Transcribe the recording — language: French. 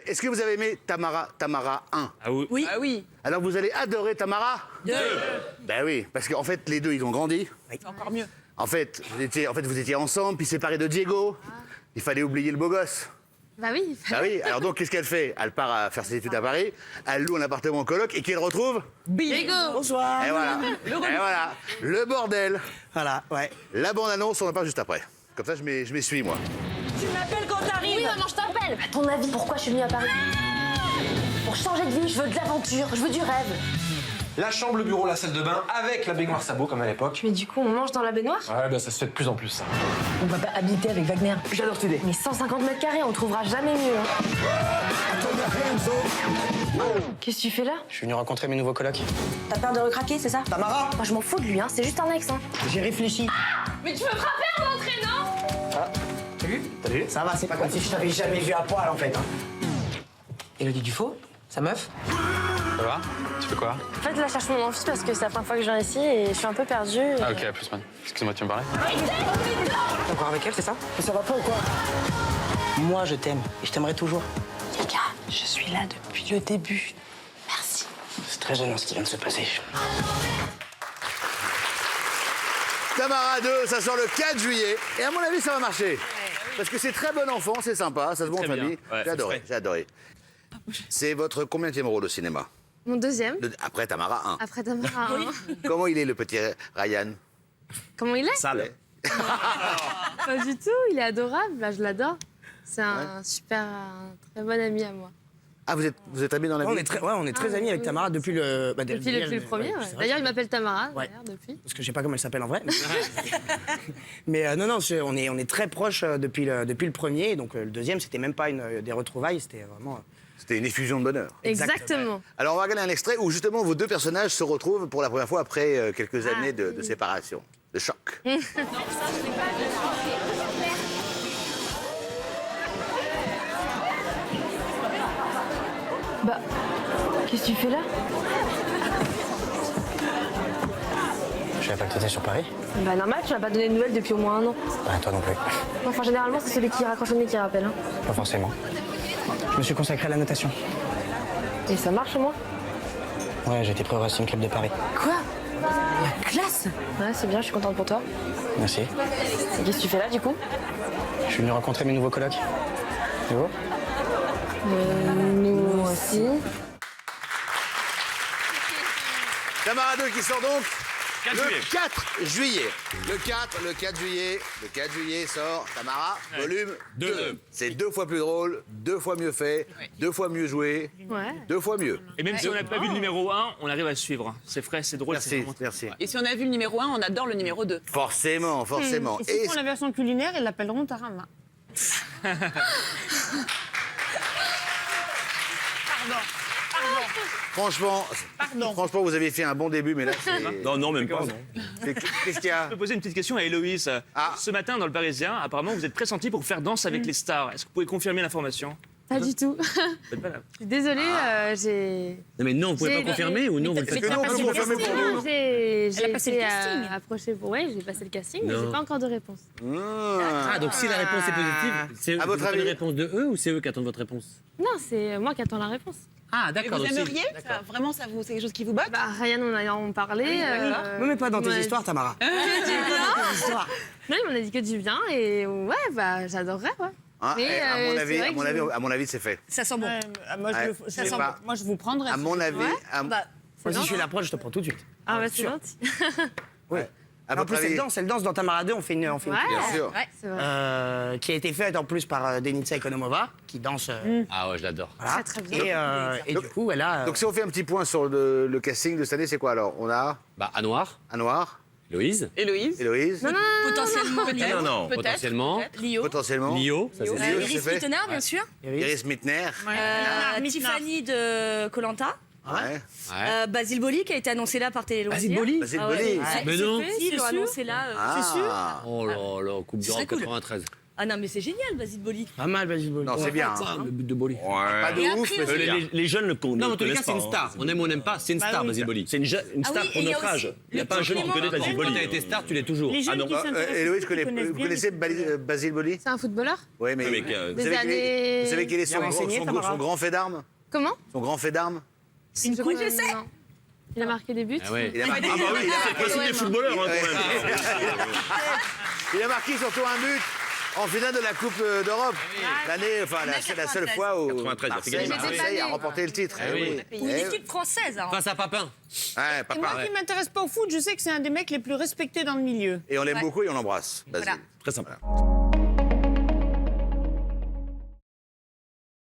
est-ce que vous avez aimé Tamara 1? Ah oui. Oui. Ah oui. Alors vous allez adorer Tamara 2. Ben oui, parce qu'en fait, les deux, ils ont grandi. C'est encore mieux. En fait, vous étiez ensemble, puis séparés de Diego. Il fallait oublier le beau gosse. Bah oui. Ah oui, alors donc, qu'est-ce qu'elle fait? Elle part à faire ses études à Paris, elle loue un appartement en coloc, et qui elle retrouve? Bingo. Bonsoir. Et voilà. Et voilà. Le bordel. Voilà, ouais. La bande-annonce, on en parle juste après. Comme ça, je m'essuie, moi. Tu m'appelles quand t'arrives. Oui, maman, je t'appelle. À ton avis, pourquoi je suis venue à Paris? Pour changer de vie, je veux de l'aventure, je veux du rêve. La chambre, le bureau, la salle de bain, avec la baignoire sabot comme à l'époque. Mais du coup, on mange dans la baignoire? Ouais, bah ça se fait de plus en plus, ça. On va pas habiter avec Wagner. J'adore cette idée. Mais 150 mètres carrés, on trouvera jamais mieux. Qu'est-ce que tu fais là? Je suis venu rencontrer mes nouveaux colocs. T'as peur de recraquer, c'est ça? Tamara, Moi, je m'en fous de lui, hein. C'est juste un ex, hein. j'ai réfléchi. Mais tu veux frapper à l'entrée, non? T'as vu? T'as vu? Ça va, c'est pas comme si je t'avais jamais vu à poil, en fait. Hein. Élodie Dufaux, sa meuf? Ça va? Tu fais quoi? En fait, là, je cherche mon fils parce que c'est la première fois que je viens ici et je suis un peu perdue. Ah ok, à plus man. Excuse-moi, tu me parlais? T'es encore avec elle, c'est ça? Mais ça va pas ou quoi? Moi, je t'aime et je t'aimerai toujours. Les gars, je suis là depuis le début. Merci. C'est très gênant ce qui vient de se passer. Tamara 2, ça sort le 4 juillet. Et à mon avis, ça va marcher. Parce que c'est très bon enfant, c'est sympa, ça se voit en Très bien. famille. Ouais, J'ai adoré, j'ai adoré. C'est votre combienième rôle au cinéma? Mon deuxième, Après Tamara 1. après Tamara. hein. Comment il est, le petit Ryan? Comment il est? Sale. Pas du tout, il est adorable, là, je l'adore. C'est un très bon ami à moi. Ah, vous êtes amis dans la vie? On est très amis avec Tamara depuis le... Bah, Depuis le premier, ouais. c'est vrai. D'ailleurs, il m'appelle Tamara, Ouais. d'ailleurs, depuis. Parce que je sais pas comment elle s'appelle en vrai. Mais non, on est très proches depuis le premier. Donc le deuxième, c'était même pas des retrouvailles, c'était vraiment... C'était une effusion de bonheur. Exactement. Alors, on va regarder un extrait où justement vos deux personnages se retrouvent pour la première fois après quelques années de séparation, de choc. Bah, qu'est-ce que tu fais là? Je savais pas que t'étais sur Paris. Bah, normal, tu m'as pas donné de nouvelles depuis au moins un an. Bah, toi non plus. Enfin, généralement, c'est celui qui raccroche le nez qui rappelle. Hein. Pas forcément. Je me suis consacré à la natation. Et ça marche, au moins? Ouais, j'ai été pro au Racing Club de Paris. Quoi? La classe! Ouais, c'est bien, je suis contente pour toi. Merci. Et qu'est-ce que tu fais là, du coup? Je suis venu rencontrer mes nouveaux colocs. Nouveau? Nous aussi. Tamara 2 qui sort donc 4 le juillet. 4 juillet. Le 4 juillet sort Tamara, volume 2. C'est 2 fois plus drôle, 2 fois mieux fait, 2 fois mieux joué, Ouais. 2 fois mieux. Et même si on n'a pas vu le numéro 1, on arrive à suivre. C'est frais, c'est drôle, c'est Merci, vraiment... merci. Et si on a vu le numéro 1, on adore le numéro 2. Forcément, forcément. Et s'ils font la version culinaire, ils l'appelleront Tarama. Franchement, vous avez fait un bon début, mais là, c'est... Non, même pas. Qu'est-ce qu'il y a? Je peux poser une petite question à Héloïse. Ah. Ce matin, dans le Parisien, apparemment, vous êtes pressenti pour faire Danse avec les stars. Est-ce que vous pouvez confirmer l'information? Pas du tout. Vous êtes pas là. Je suis désolée, j'ai... Non mais non, vous pouvez J'ai- pas confirmer ou non, vous le faites que nous, on pas. peut confirmer pour nous. J'ai Elle a passé le été casting. approchée pour... Ouais, j'ai passé le casting, mais Non. j'ai pas encore de réponse. Ah, donc si la réponse est positive, c'est À votre vous attendez avis une réponse de eux ou c'est eux qui attendent votre réponse? Non, c'est moi qui attends la réponse. Ah, Et d'accord. vous donc c'est- aimeriez ça, vraiment, c'est quelque chose qui vous botte? Bah, Ryan en a en parlé. Me mets pas dans tes ouais. histoires, Tamara. Tes histoires. Non, il m'en a dit que du bien et ouais, bah, j'adorerais, ouais. Hein, Mais, à mon c'est avis, vrai à mon que avis, je- à mon avis, c'est fait. Ça sent bon. Moi, Ouais, je, je sais pas. moi, je vous prendrais. À mon avis, à, Moi, si je suis l'approche, je te prends tout de suite. Ah, bah, c'est sûr. gentil. Oui. à En votre plus, avis, elle danse dans Tamara 2, on fait une Ouais, bien sûr. c'est vrai. qui a été faite en plus par Denitsa Ekonomova, qui danse. Ah ouais, je l'adore. Voilà. Très, très bien. Et du coup, elle a. Donc si on fait un petit point sur le casting de cette année, c'est quoi alors? On a Bah, à Noir, un noir, Héloïse. Héloïse? Héloïse, Potentiellement, Non, non, Peut-être, potentiellement. peut-être. Lio. potentiellement Lio, ça c'est Lio, sûr. c'est Iris fait. Mittenard, bien sûr. Iris Mittener. Tiffany de Colanta. Ouais. Ouais. Basile Boli, qui a été annoncé là par Télé Vas-y, Loisirs. Boli. Basile Ah ouais, Boli. c'est- Mais c'est non. fait, ils l'ont annoncé là. Ah. Oh là là, Coupe Ce serait d'Europe cool. 93. Ah non, mais c'est génial, Basile Boli. Pas mal, Basile Boli. Non, c'est bien. Ah, le but de Boli. Pas de Et ouf, après, mais c'est bien. Les jeunes le connaissent. Non, mais en tous les cas, connaissent c'est une pas, star. On aime ou on n'aime pas, c'est une star, Basile Boli. C'est une Ah star oui, pour et il y a notre aussi âge. Il n'y a le pas un jeune qui Clément connaît Basile Boli. Quand Quand tu as été star, tu l'es toujours. Les Ah jeunes non. qui s'intéressent Héloïse, plus, qui connaissent vous bien connaissez les- Basile Boli? C'est un footballeur? Oui, mais Oui, mais, vous Des savez années- vous savez quel est Bien renseigné, Tamara. son grand fait d'armes? Comment? Son grand fait d'armes? Je Oui, crois je sais. non. Il a marqué des buts? Ah ouais. Il a marqué, Ah bah oui, c'est le principe des footballeurs, hein, quand même. il a marqué surtout un but en finale de la Coupe d'Europe. L'année, enfin, la seule fois où 93, il a fait gagner Marseille Marseille. a remporté le titre. Ah oui. Une équipe française. Hein. Face à Papin. Ouais, Et papa. moi qui m'intéresse pas au foot, je sais que c'est un des mecs les plus respectés dans le milieu. Et on l'aime Ouais. beaucoup et on l'embrasse. Basile. Voilà. Très sympa. Voilà.